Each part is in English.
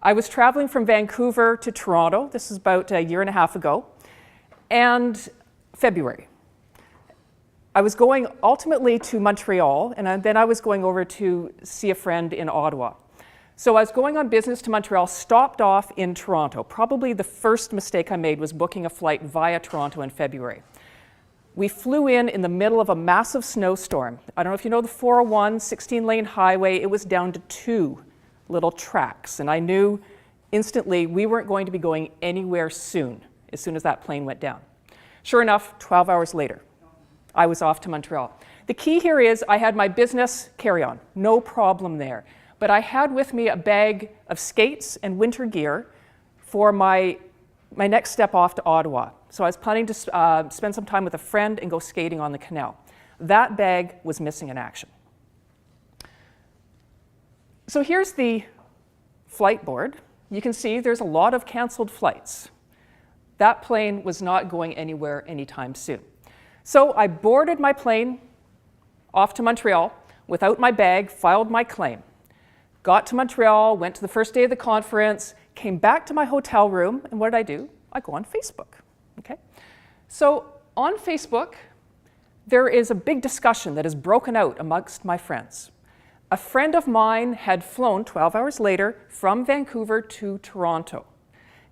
I was traveling from Vancouver to Toronto. This is about a year and a half ago. And February. I was going ultimately to Montreal, and then I was going over to see a friend in Ottawa. So I was going on business to Montreal, stopped off in Toronto. Probably the first mistake I made was booking a flight via Toronto in February. We flew in the middle of a massive snowstorm. I don't know if you know the 401, 16-lane highway. It was down to 2 little tracks, and I knew instantly we weren't going to be going anywhere soon as that plane went down. Sure enough, 12 hours later, I was off to Montreal. The key here is I had my business carry-on, no problem there. But I had with me a bag of skates and winter gear for my next step off to Ottawa. So I was planning to spend some time with a friend and go skating on the canal. That bag was missing in action. So here's the flight board. You can see there's a lot of canceled flights. That plane was not going anywhere anytime soon. So I boarded my plane off to Montreal without my bag, filed my claim. Got to Montreal, went to the first day of the conference, came back to my hotel room, and what did I do? I go on Facebook, okay? So on Facebook, there is a big discussion that has broken out amongst my friends. A friend of mine had flown 12 hours later from Vancouver to Toronto,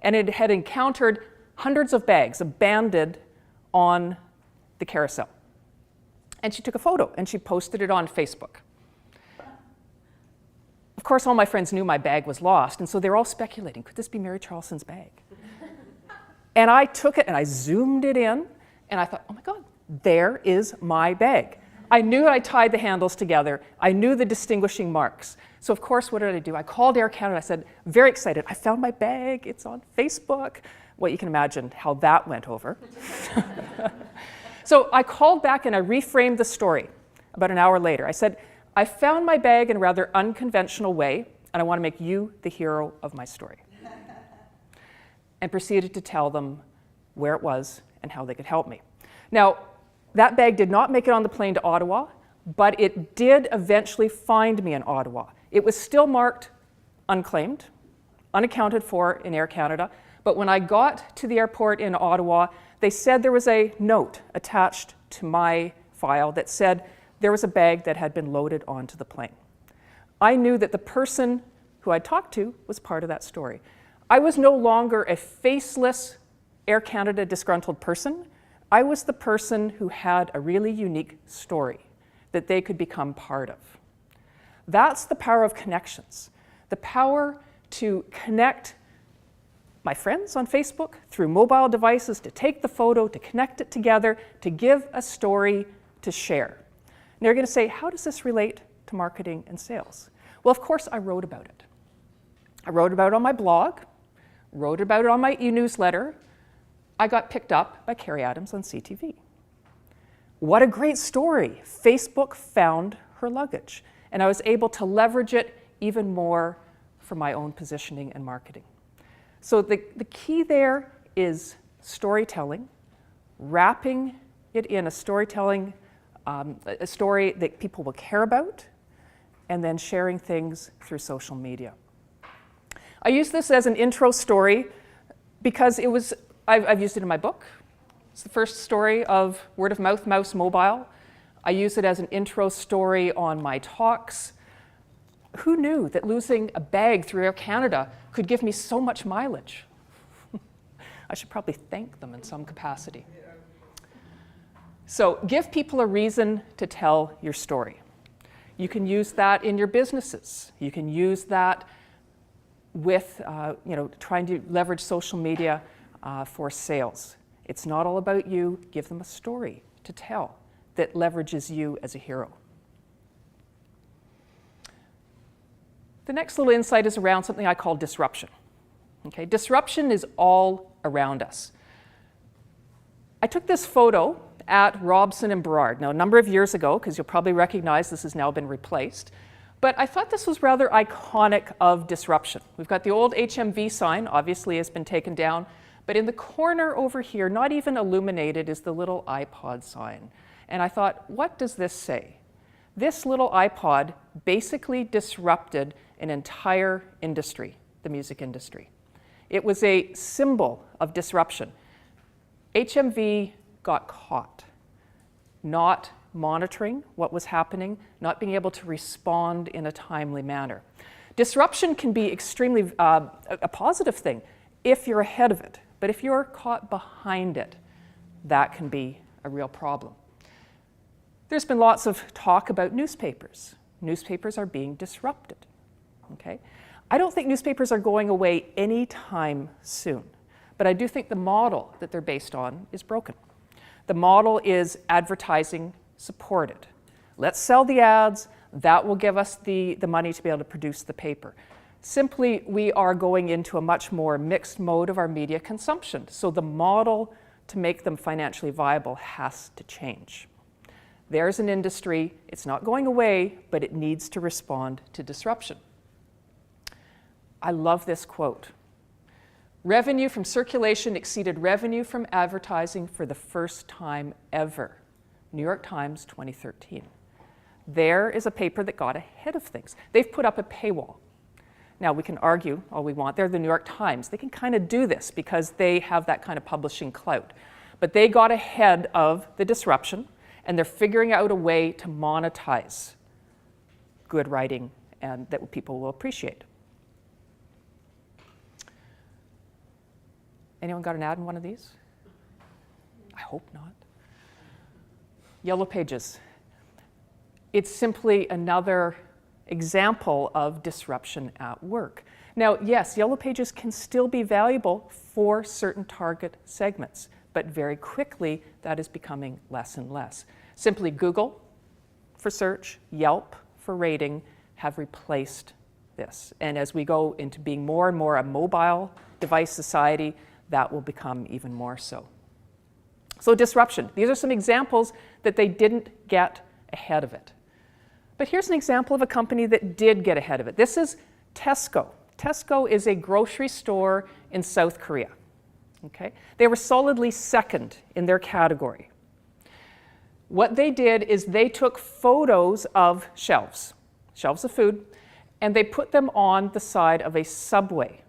and it had encountered hundreds of bags abandoned on the carousel. And she took a photo, and she posted it on Facebook. Of course, all my friends knew my bag was lost, and so they're all speculating, could this be Mary Charleson's bag? And I took it and I zoomed it in, and I thought, oh my God, there is my bag. I knew I tied the handles together. I knew the distinguishing marks. So of course, what did I do? I called Air Canada. I said, very excited, I found my bag. It's on Facebook. Well, you can imagine how that went over. So I called back and I reframed the story about an hour later. I said, I found my bag in a rather unconventional way, and I want to make you the hero of my story. And proceeded to tell them where it was and how they could help me. Now, that bag did not make it on the plane to Ottawa, but it did eventually find me in Ottawa. It was still marked unclaimed, unaccounted for in Air Canada, but when I got to the airport in Ottawa, they said there was a note attached to my file that said there was a bag that had been loaded onto the plane. I knew that the person who I talked to was part of that story. I was no longer a faceless Air Canada disgruntled person. I was the person who had a really unique story that they could become part of. That's the power of connections. The power to connect my friends on Facebook through mobile devices, to take the photo, to connect it together, to give a story to share. And they're going to say, how does this relate to marketing and sales? Well, of course, I wrote about it. I wrote about it on my blog, wrote about it on my e-newsletter. I got picked up by Carrie Adams on CTV. What a great story. Facebook found her luggage, and I was able to leverage it even more for my own positioning and marketing. So the key there is storytelling, wrapping it in a storytelling, a story that people will care about, and then sharing things through social media. I use this as an intro story because I've used it in my book. It's the first story of word of mouth, Mouse Mobile. I use it as an intro story on my talks. Who knew that losing a bag through Air Canada could give me so much mileage? I should probably thank them in some capacity. So give people a reason to tell your story. You can use that in your businesses. You can use that with trying to leverage social media for sales. It's not all about you. Give them a story to tell that leverages you as a hero. The next little insight is around something I call disruption. Okay, disruption is all around us. I took this photo at Robson and Burrard, now a number of years ago, because you'll probably recognize this has now been replaced. But I thought this was rather iconic of disruption. We've got the old HMV sign, obviously has been taken down, but in the corner over here, not even illuminated, is the little iPod sign. And I thought, what does this say? This little iPod basically disrupted an entire industry the music industry. It was a symbol of disruption. HMV got caught not monitoring what was happening, not being able to respond in a timely manner. Disruption can be extremely a positive thing if you're ahead of it, but if you're caught behind it, that can be a real problem. There's been lots of talk about newspapers. Newspapers are being disrupted, okay? I don't think newspapers are going away anytime soon, but I do think the model that they're based on is broken. The model is advertising supported. Let's sell the ads, that will give us the money to be able to produce the paper. Simply, we are going into a much more mixed mode of our media consumption, so the model to make them financially viable has to change. There's an industry, it's not going away, but it needs to respond to disruption. I love this quote. Revenue from circulation exceeded revenue from advertising for the first time ever. New York Times, 2013. There is a paper that got ahead of things. They've put up a paywall. Now, we can argue all we want. They're the New York Times. They can kind of do this because they have that kind of publishing clout. But they got ahead of the disruption, and they're figuring out a way to monetize good writing and that people will appreciate. Anyone got an ad in one of these? I hope not. Yellow Pages. It's simply another example of disruption at work. Now, yes, Yellow Pages can still be valuable for certain target segments, but very quickly that is becoming less and less. Simply Google for search, Yelp for rating have replaced this. And as we go into being more and more a mobile device society, that will become even more so. So disruption. These are some examples that they didn't get ahead of it. But here's an example of a company that did get ahead of it. This is Tesco. Tesco is a grocery store in South Korea. Okay? They were solidly second in their category. What they did is they took photos of shelves of food, and they put them on the side of a subway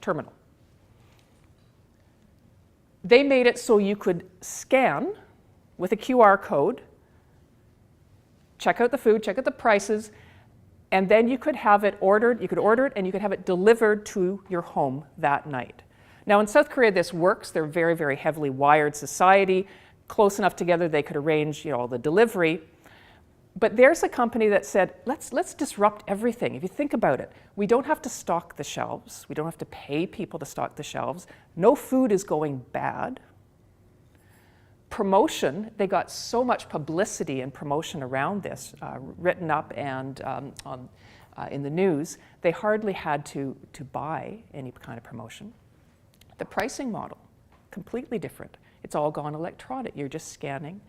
terminal. They made it so you could scan with a QR code, check out the food, check out the prices, and then you could have it ordered, you could order it, and you could have it delivered to your home that night. Now in South Korea this works. They're a very, very heavily wired society. Close enough together they could arrange all the delivery. But there's a company that said, let's disrupt everything. If you think about it, we don't have to stock the shelves. We don't have to pay people to stock the shelves. No food is going bad. Promotion, they got so much publicity and promotion around this, written up and in the news, they hardly had to buy any kind of promotion. The pricing model, completely different. It's all gone electronic. You're just scanning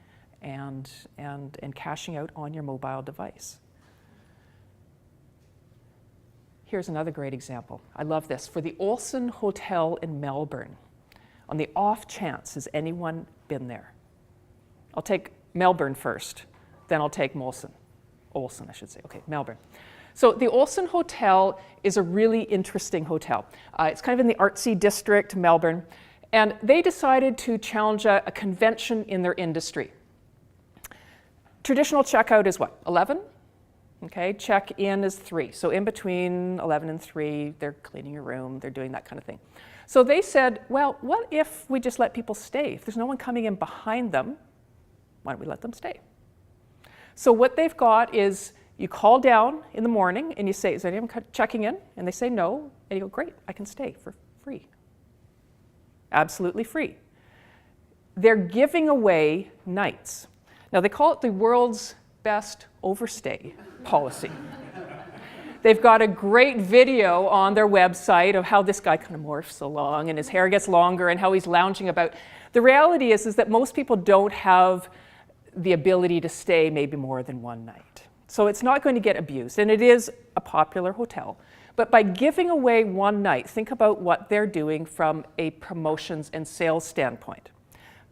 and cashing out on your mobile device. Here's another great example. I love this. For the Olsen Hotel in Melbourne, on the off chance, has anyone been there? I'll take Melbourne first, then I'll take Olsen, I should say. Okay, Melbourne. So the Olsen Hotel is a really interesting hotel. It's kind of in the artsy district, Melbourne, and they decided to challenge a convention in their industry. Traditional checkout is what, 11? Okay, check-in is 3. So in between 11 and 3, they're cleaning your room, they're doing that kind of thing. So they said, well, what if we just let people stay? If there's no one coming in behind them, why don't we let them stay? So what they've got is you call down in the morning and you say, is there anyone checking in? And they say no, and you go, great, I can stay for free. Absolutely free. They're giving away nights. Now they call it the world's best overstay policy. They've got a great video on their website of how this guy kind of morphs along and his hair gets longer and how he's lounging about. The reality is that most people don't have the ability to stay maybe more than one night. So it's not going to get abused, and it is a popular hotel. But by giving away one night, think about what they're doing from a promotions and sales standpoint.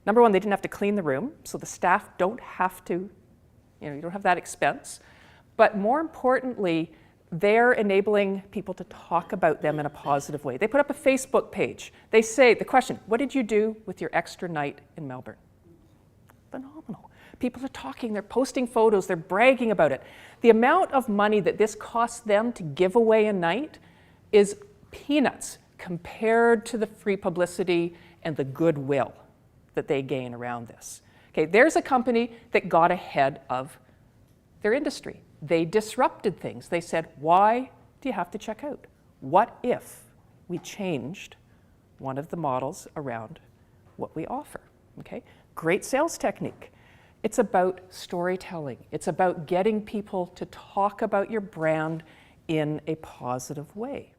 Number one, they didn't have to clean the room, so the staff don't have to, you don't have that expense. But more importantly, they're enabling people to talk about them in a positive way. They put up a Facebook page. They say, the question, what did you do with your extra night in Melbourne? Phenomenal. People are talking, they're posting photos, they're bragging about it. The amount of money that this costs them to give away a night is peanuts compared to the free publicity and the goodwill that they gain around this. Okay, there's a company that got ahead of their industry. They disrupted things. They said, why do you have to check out? What if we changed one of the models around what we offer? Okay, great sales technique. It's about storytelling. It's about getting people to talk about your brand in a positive way.